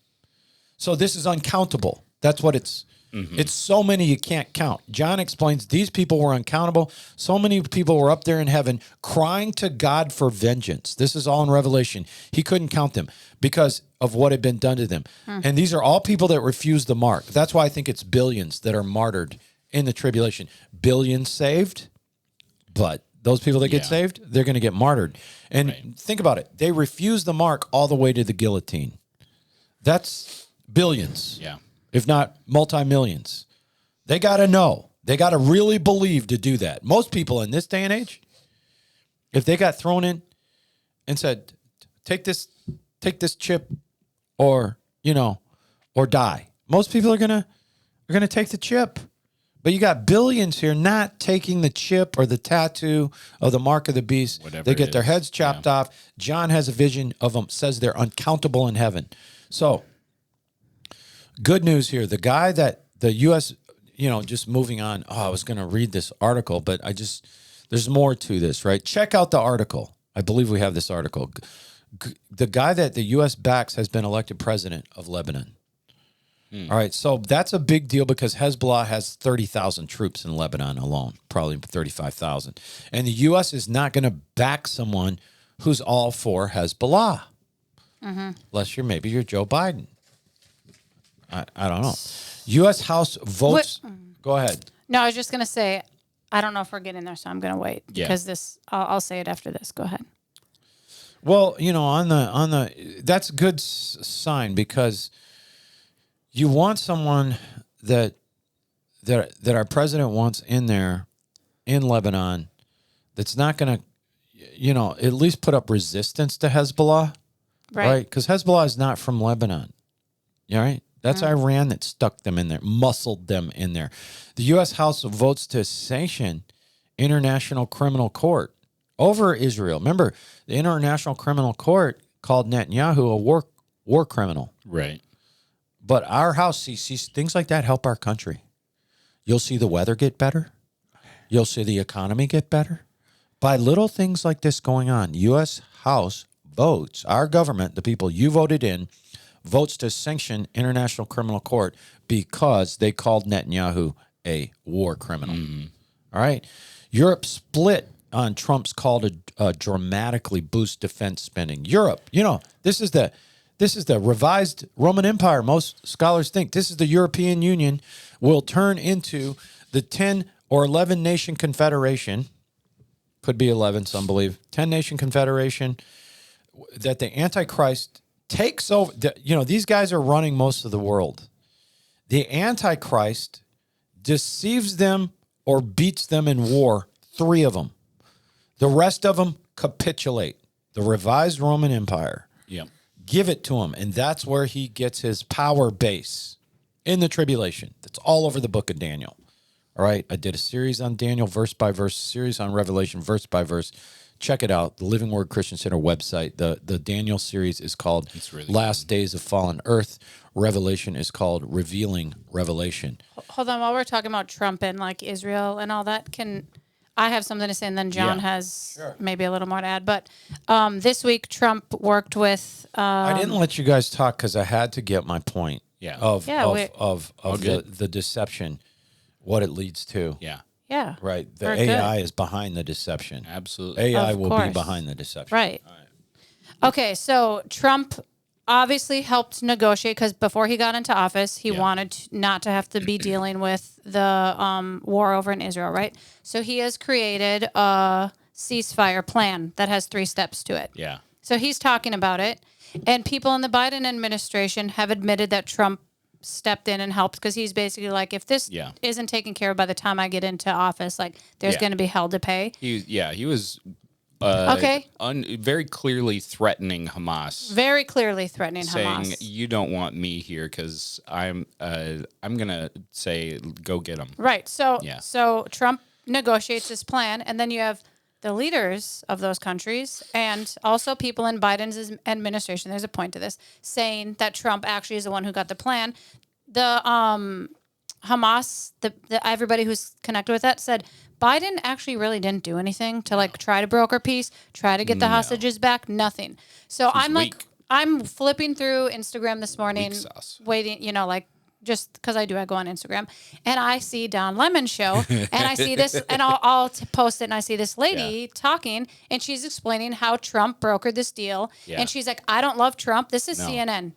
So this is uncountable. That's what it's. It's so many you can't count. John explains these people were uncountable. So many people were up there in heaven crying to God for vengeance. This is all in Revelation. He couldn't count them because of what had been done to them. And these are all people that refuse the mark. That's why I think it's billions that are martyred in the tribulation. Billions saved, but those people that get saved, they're going to get martyred. And think about it. They refuse the mark all the way to the guillotine. That's billions. Yeah. If not multi-millions. They got to know. They got to really believe to do that. Most people in this day and age, if they got thrown in and said, take this chip or die. Most people are going to take the chip. But you got billions here not taking the chip or the tattoo of the mark of the beast. Whatever they get their heads chopped off. John has a vision of them, says they're uncountable in heaven. So, good news here. The guy that the U.S., just moving on. Oh, I was going to read this article, but there's more to this, right? Check out the article. I believe we have this article. The guy that the U.S. backs has been elected president of Lebanon. All right, so that's a big deal because Hezbollah has 30,000 troops in Lebanon alone, probably 35,000. And the U.S. is not going to back someone who's all for Hezbollah, unless you're Joe Biden. I don't know. U.S. House votes. Go ahead. No, I was just going to say, I don't know if we're getting there, so I'm going to wait because I'll say it after this. Go ahead. Well, on the that's a good sign because you want someone that our president wants in there in Lebanon that's not going to, at least put up resistance to Hezbollah, right? Because Hezbollah is not from Lebanon. All right. That's Iran that stuck them in there, muscled them in there. The U.S. House votes to sanction International Criminal Court over Israel. Remember, the International Criminal Court called Netanyahu a war criminal. Right. But our house sees things like that help our country. You'll see the weather get better. You'll see the economy get better. By little things like this going on, U.S. House votes, our government, the people you voted in, votes to sanction International Criminal Court because they called Netanyahu a war criminal. All right. Europe split on Trump's call to dramatically boost defense spending. Europe, this is the revised Roman Empire. Most scholars think this is the European Union will turn into the 10 or 11 nation confederation. Could be 11, some believe. 10 nation confederation that the Antichrist takes over. These guys are running most of the world. The Antichrist deceives them or beats them in war, 3 of them. The rest of them capitulate. The revised Roman Empire. Yeah. Give it to him. And that's where he gets his power base in the tribulation. That's all over the book of Daniel. All right. I did a series on Daniel, verse by verse, series on Revelation, verse by verse. Check it out. The Living Word Christian Center website. The Daniel series is called really Last Days of Fallen Earth. Revelation is called Revealing Revelation. Hold on, while we're talking about Trump and like Israel and all that, I have something to say, and then John has maybe a little more to add. But this week, Trump worked with. I didn't let you guys talk because I had to get my point. Yeah. Of the deception, what it leads to. Yeah. Yeah. Right. The We're AI is behind the deception. Absolutely. AI Of will course. be behind the deception. Right. Okay, so Trump obviously helped negotiate because before he got into office, he wanted not to have to be dealing with the war over in Israel, right? So he has created a ceasefire plan that has 3 steps to it. Yeah. So he's talking about it, and people in the Biden administration have admitted that Trump stepped in and helped because he's basically like, if this isn't taken care of by the time I get into office, like there's going to be hell to pay. He was very clearly threatening Hamas. Very clearly threatening saying, Hamas. you don't want me here because I'm gonna say go get them. Right. So Trump negotiates this plan, and then you have the leaders of those countries and also people in Biden's administration. There's a point to this, saying that Trump actually is the one who got the plan. The Hamas, the everybody who's connected with that said Biden actually really didn't do anything to like try to broker peace, try to get the hostages back. Nothing. So I'm flipping through Instagram this morning, waiting, just because I go on Instagram, and I see Don Lemon's show, and I see this, and I'll post it, and I see this lady talking, and she's explaining how Trump brokered this deal, and she's like, I don't love Trump. This is CNN.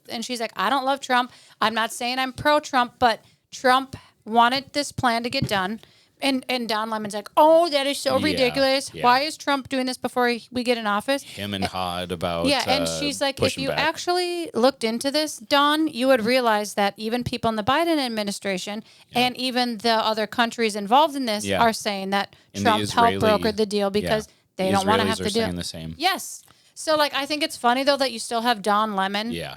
And she's like, I don't love Trump. I'm not saying I'm pro-Trump, but Trump wanted this plan to get done. And Don Lemon's like, oh, that is so ridiculous. Yeah. Why is Trump doing this before we get in office? Him and Hod about and she's like, if you actually looked into this, Don, you would realize that even people in the Biden administration and even the other countries involved in this are saying that Trump helped broker the deal because they don't want to have to do it. The same. Yes. So, I think it's funny, though, that you still have Don Lemon. Yeah.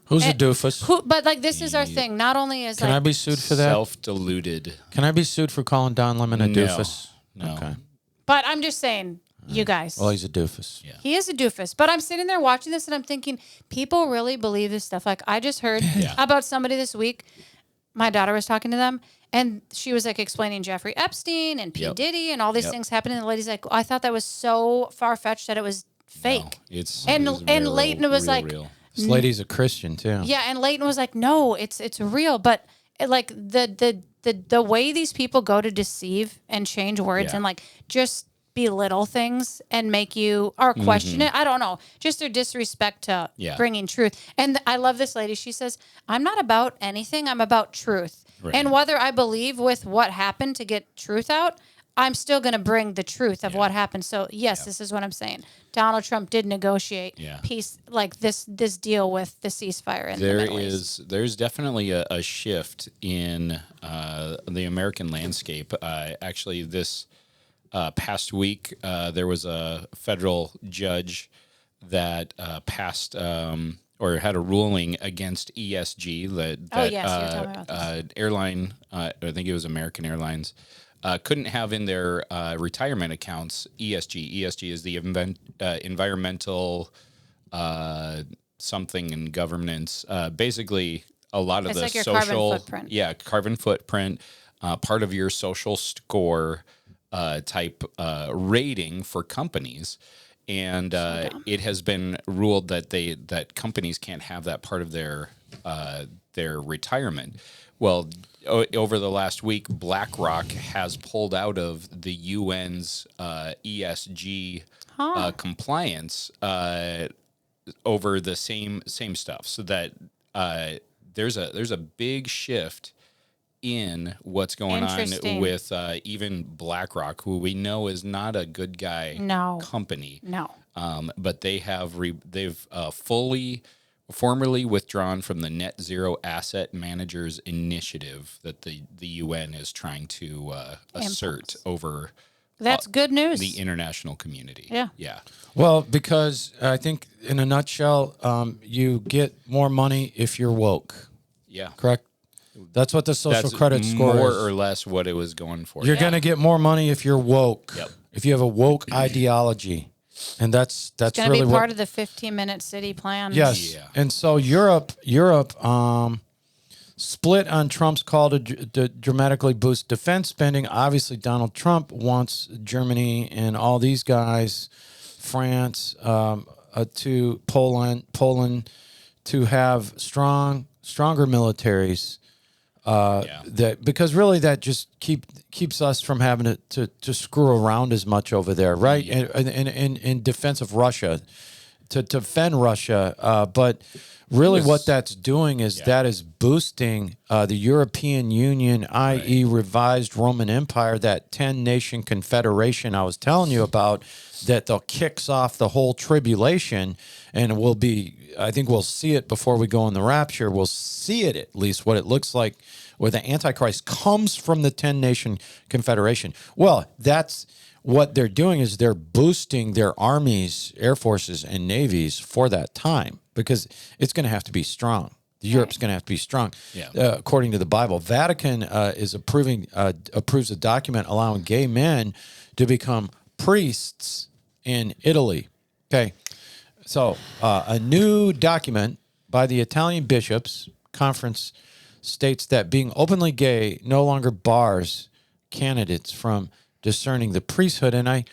Who's a doofus? But this is our thing. Not only is Can I be sued for that? Self-deluded. Can I be sued for calling Don Lemon a doofus? No. Okay. But I'm just saying, you guys. Well, he's a doofus. Yeah. He is a doofus. But I'm sitting there watching this and I'm thinking, people really believe this stuff. Like I just heard about somebody this week. My daughter was talking to them and she was explaining Jeffrey Epstein and P. Diddy and all these things happening. And the lady's like, I thought that was so far-fetched that it was fake. No, it's Leighton was like, real. This lady's a Christian too. Yeah, and Leighton was like, "No, it's real." But the way these people go to deceive and change words and just belittle things and make you or question it. I don't know, just their disrespect to bringing truth. And I love this lady. She says, "I'm not about anything. I'm about truth. Right. And whether I believe with what happened to get truth out." I'm still going to bring the truth of what happened. So, yes, this is what I'm saying. Donald Trump did negotiate peace, this deal with the ceasefire in the Middle East. There's definitely a shift in the American landscape. Actually, this past week, there was a federal judge that passed or had a ruling against ESG that Oh, yes, you were telling me about this. airline, I think it was American Airlines, couldn't have in their retirement accounts ESG. ESG is the environmental something in governance. Basically, a lot of It's the like your social, carbon footprint. carbon footprint, part of your social score type rating for companies. And it has been ruled that companies can't have that part of their retirement. Well, over the last week, BlackRock has pulled out of the UN's ESG compliance over the same stuff. So that there's a big shift in what's going on Interesting. with even BlackRock, who we know is not a good guy company. No. But they've formally withdrawn from the Net Zero Asset Managers Initiative that the UN is trying to assert over That's good news. the international community. Yeah. Yeah. Well, because I think in a nutshell, you get more money if you're woke. Yeah. Correct? That's what the social credit score more is. or less what it was going for. You're going to get more money if you're woke. Yep. If you have a woke ideology. And that's It's going to really be part what, of the 15-minute city plan. yes. Yeah. And so Europe split on Trump's call to dramatically boost defense spending. Obviously, Donald Trump wants Germany and all these guys, France, to Poland to have stronger militaries. That because really that just keeps us from having to screw around as much over there, right? Yeah. And in defense of Russia, to defend Russia, but really what that's doing is that is boosting the European Union, i.e., revised Roman Empire, that 10-nation confederation I was telling you about, that kicks off the whole tribulation, and I think we'll see it before we go in the rapture. We'll see it, at least what it looks like, where the Antichrist comes from the 10-nation confederation. Well, that's what they're doing, is they're boosting their armies, air forces, and navies for that time, because it's going to have to be strong. Europe's going to have to be strong. Yeah. According to the Bible, Vatican approves a document allowing gay men to become priests in Italy. Okay, so a new document by the Italian Bishops' Conference states that being openly gay no longer bars candidates from discerning the priesthood, and I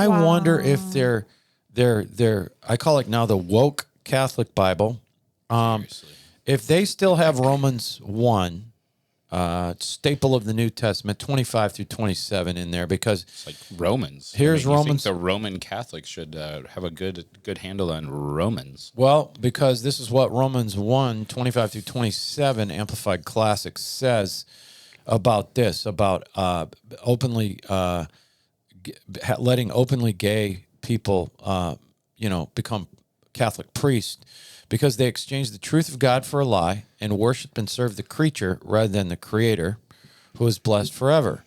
wonder if they're I call it now the woke Catholic Bible. If they still have Romans 1, staple of the New Testament, 25 through 27 in there, because It's like Romans. Here's you think Romans. the Roman Catholics should have a good handle on Romans. Well, because this is what Romans 1, 25 through 27, Amplified Classic says about this, about letting openly gay people, become Catholic priests, because they exchange the truth of God for a lie and worship and serve the creature rather than the Creator, who is blessed forever.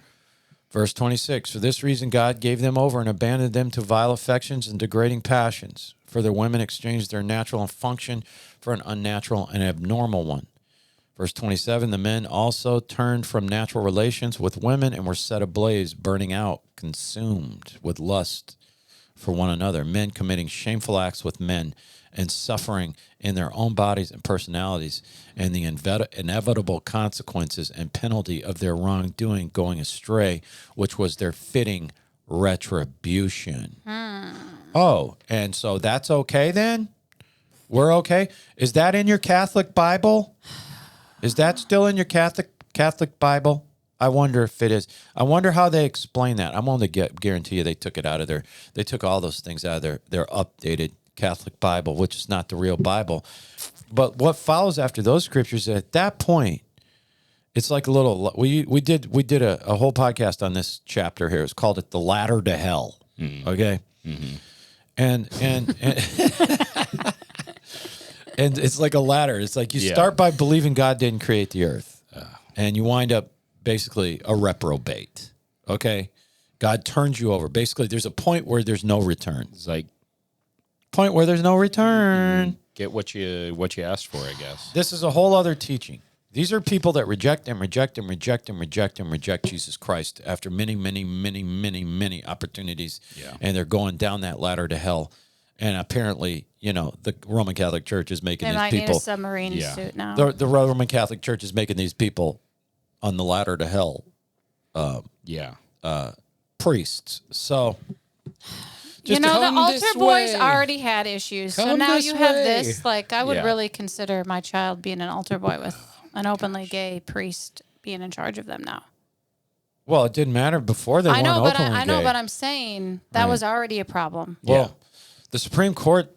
Verse 26, for this reason God gave them over and abandoned them to vile affections and degrading passions. For their women exchanged their natural function for an unnatural and abnormal one. Verse 27, the men also turned from natural relations with women and were set ablaze, burning out, consumed with lust for one another, men committing shameful acts with men and suffering in their own bodies and personalities, and the inevitable consequences and penalty of their wrongdoing going astray, which was their fitting retribution. Oh, and so that's okay then? We're okay? Is that in your Catholic Bible? Is that still in your Catholic Bible? I wonder if it is. I wonder how they explain that. I'm going to guarantee you they took it out of they took all those things out of their updated Catholic Bible, which is not the real Bible. But what follows after those scriptures, at that point, it's like a little, we did a whole podcast on this chapter here. It's called The Ladder to Hell. Okay. Mm-hmm. And and it's like a ladder. It's like you start by believing God didn't create the earth, and you wind up basically a reprobate. Okay. God turns you over. Basically, there's a point where there's no return. It's like Point where there's no return. Get what you asked for, I guess. This is a whole other teaching. These are people that reject Jesus Christ after many opportunities. Yeah. And they're going down that ladder to hell. And apparently, the Roman Catholic Church is making They these might people. need a submarine Yeah. suit now. The Roman Catholic Church is making these people on the ladder to hell Yeah. priests. So, The come altar this boys way. already had issues. So Come now this you have way. this. Like, I would Yeah. really consider my child being an altar boy with an openly gay priest being in charge of them now. well, it didn't matter before they I weren't know, but openly I know, gay. but I'm saying that was already a problem. Well, the Supreme Court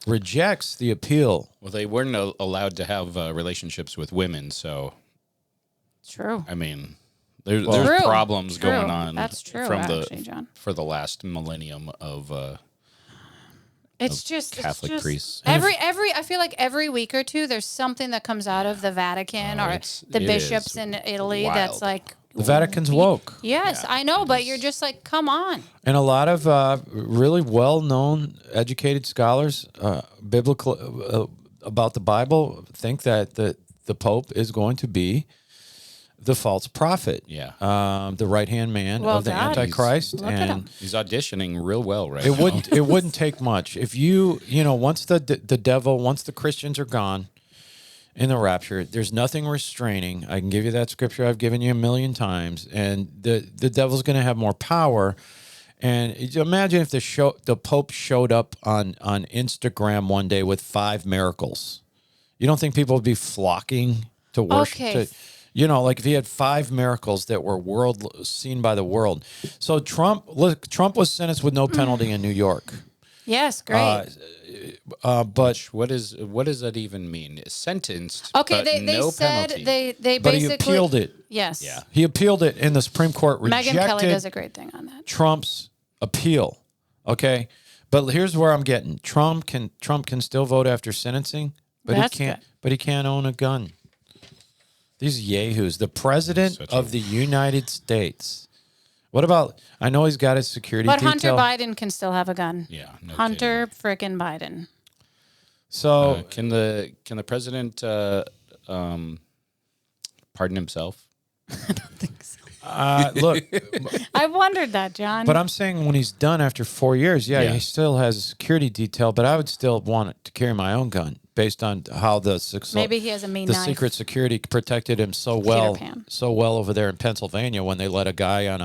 rejects the appeal. Well, they weren't allowed to have relationships with women, so True. I mean, there's True. problems True. going on. That's true, from actually, John. for the last millennium of It's just Catholic priests. Every I feel like every week or two there's something that comes out of the Vatican or it the is bishops in Italy that's wild. like The Vatican's woke. yes, I know, but you're just like, come on. And a lot of really well-known, educated scholars, biblical about the Bible, think that the Pope is going to be the false prophet. Yeah. The right-hand man Well, of the God, Antichrist. look at him. He's auditioning real well right It now. wouldn't take much if once the devil, once the Christians are gone in the rapture, there's nothing restraining. I can give you that scripture I've given you a million times, and the devil's going to have more power. And imagine if the Pope showed up on Instagram one day with 5 miracles. You don't think people would be flocking to worship? Okay. Like if he had 5 miracles that were seen by the world. So Trump was sentenced with no penalty in New York. Yes, great. But What does that even mean? Sentenced. Okay, but they no said penalty. they but he basically appealed it. Yes. Yeah. He appealed it, and the Supreme Court rejected Megyn Kelly does a great thing on that. Trump's appeal. Okay, but here's where I'm getting. Trump can still vote after sentencing, but That's he can't. good. But he can't own a gun. These yahoos. The president Such of the United States. What about? I know he's got his security But detail. Hunter Biden can still have a gun. Yeah. No Hunter frickin' Biden. So kidding. Can the president pardon himself? look, I wondered that, John. but I'm saying when he's done after 4 years, yeah, Yeah. he still has a security detail. But I would still want to carry my own gun based on how Maybe he has a mean the knife. secret security protected him so well over there in Pennsylvania when they let a guy on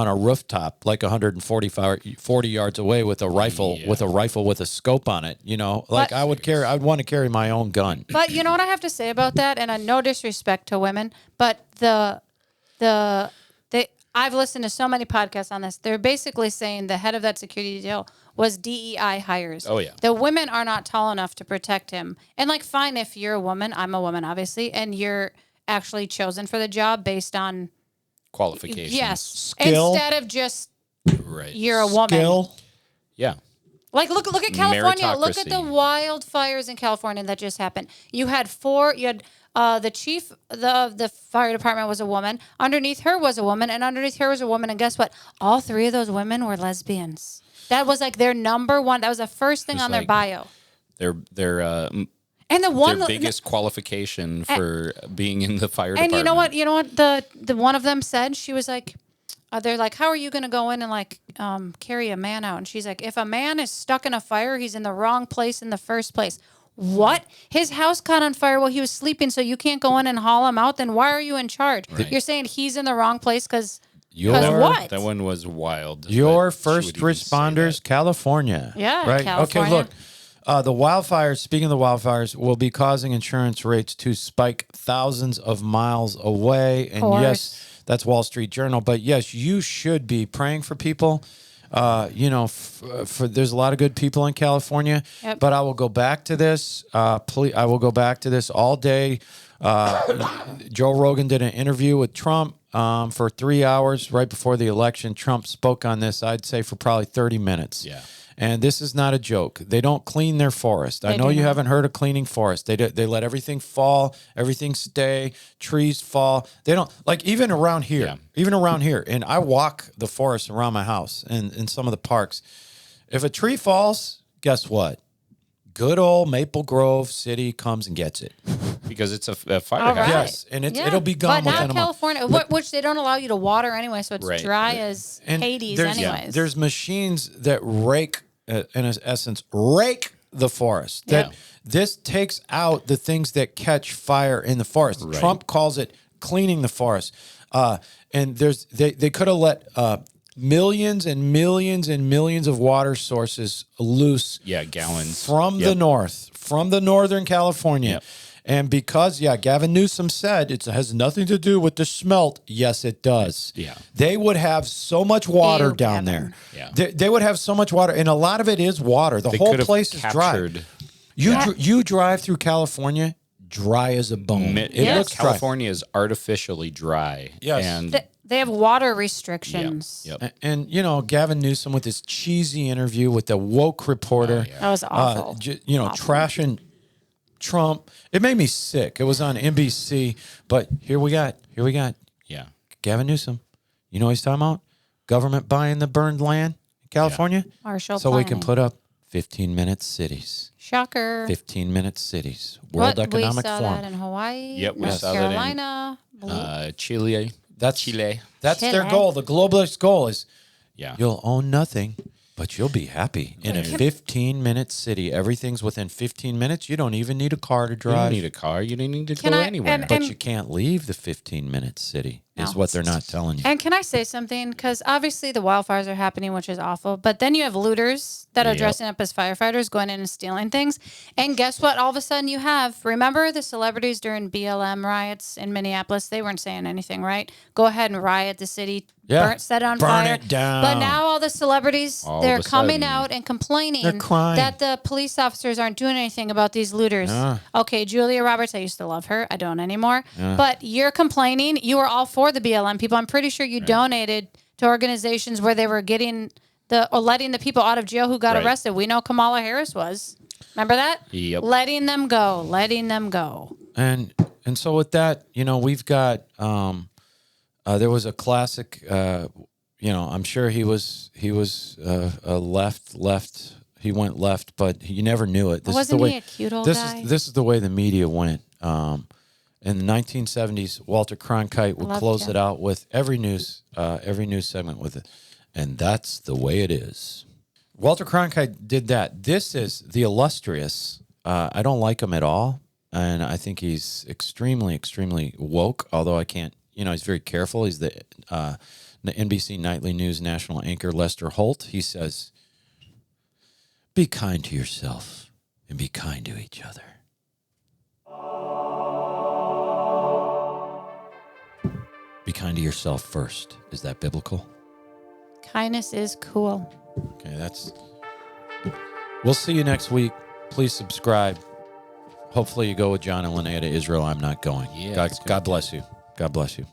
a rooftop like 40 yards away with a rifle with a scope on it. But- I'd want to carry my own gun. But you know what I have to say about that, and no disrespect to women, but I've listened to so many podcasts on this. They're basically saying the head of that security detail was DEI hires. Oh, yeah. The women are not tall enough to protect him. And fine, if you're a woman, I'm a woman, obviously, and you're actually chosen for the job based on Qualifications. yes, Skill. instead of just Right. you're a woman. Skill. Yeah. Look at California. Look at the Meritocracy. wildfires in California that just happened. You had the chief of the fire department was a woman. Underneath her was a woman, and underneath her was a woman. And guess what? All 3 of those women were lesbians. That was their number one. That was the first thing It's on their bio. Their And the one their biggest qualification for being in the fire and department. you know what the one of them said, she was like, they're like, how are you going to go in and carry a man out? And she's like, if a man is stuck in a fire, he's in the wrong place in the first place. What? His house caught on fire while he was sleeping, so you can't go in and haul him out? Then why are you in charge? Right. You're saying he's in the wrong place because What? That one was wild. Your that she first would even say responders, that. California. Yeah, Right. California. Okay, look. The wildfires, speaking of the wildfires, will be causing insurance rates to spike thousands of miles away. And course. yes, that's Wall Street Journal. But yes, you should be praying for people. There's a lot of good people in California. Yep. But I will go back to this. I will go back to this all day. Joe Rogan did an interview with Trump for 3 hours right before the election. Trump spoke on this, I'd say, for probably 30 minutes. Yeah. And this is not a joke. They don't clean their forest. I They know do you not. haven't heard of cleaning forest. They let everything fall, everything stay, trees fall. They don't, like, even around here, and I walk the forest around my house and in some of the parks. If a tree falls, guess what? good old Maple Grove City comes and gets it. Because it's a fire All hazard. right. Yes, and it'll be gone But within now a month. California, which they don't allow you to water anyway, so it's Right. dry as And Hades there's, anyways. there's machines that rake, in essence, rake the forest. That Yeah. this takes out the things that catch fire in the forest. Right. Trump calls it cleaning the forest. And they could have let millions and millions and millions of water sources loose. Yeah, gallons. From the north, from the Northern California. Yep. And because, Gavin Newsom said it has nothing to do with the smelt. Yes, it does. Yeah. They would have so much water Ew, down Gavin. there. Yeah. They would have so much water. And a lot of it is water. The They whole could have place is dry. captured- You drive through California, dry as a bone. It looks dry. California is artificially dry. Yes. And They have water restrictions. Yep. And Gavin Newsom with his cheesy interview with the woke reporter. That was awful. Awful. Trashing Trump. It made me sick. It was on NBC, but here we got Yeah. Gavin Newsom. You know what he's talking about? Government buying the burned land in California, Marshall so we can planning. put up 15-minute cities. Shocker. 15-minute cities. World What? Economic We saw Forum. that in Hawaii. Yep, we North saw that in, Carolina. Chile. That's Chile. That's their Chile. goal. The globalist goal is Yeah. you'll own nothing, but you'll be happy in a 15-minute city. Everything's within 15 minutes. You don't even need a car to You don't drive. need a car. You don't need to Can go I- anywhere. and- But you can't leave the 15-minute city, is No. what they're not telling you. And can I say something? Because obviously the wildfires are happening, which is awful. But then you have looters that are Yep. dressing up as firefighters going in and stealing things. And guess what? All of a sudden you have, remember the celebrities during BLM riots in Minneapolis? They weren't saying anything, right? Go ahead and riot the city, Yeah. set it on Burn fire. it down. But now all the celebrities, All they're of a coming sudden. out and complaining They're crying. that the police officers aren't doing anything about these looters. Okay, Julia Roberts, I used to love her. I don't anymore. But you're complaining. You were all for the BLM people. I'm pretty sure you donated to organizations where they were getting or letting the people out of jail who got Right. arrested. We know Kamala Harris was. Remember that? Yep. Letting them go. Letting them go. And so with that, we've got there was a classic. I'm sure he was left. He went left, but you never knew it. This Wasn't is the way, he a cute old this guy? Is this is the way the media went. In the 1970s, Walter Cronkite would Loved close him. it out with every news segment with it, and that's the way it is. Walter Cronkite did that. This is the illustrious. I don't like him at all, and I think he's extremely, extremely woke. Although I can't, he's very careful. He's the NBC Nightly News national anchor Lester Holt. He says, "Be kind to yourself and be kind to each other." Be kind to yourself first. Is that biblical? Kindness is cool. Okay, we'll see you next week. Please subscribe. Hopefully you go with John and Lonaiah to Israel. I'm not going. Yeah, God, it's good. God bless you. God bless you.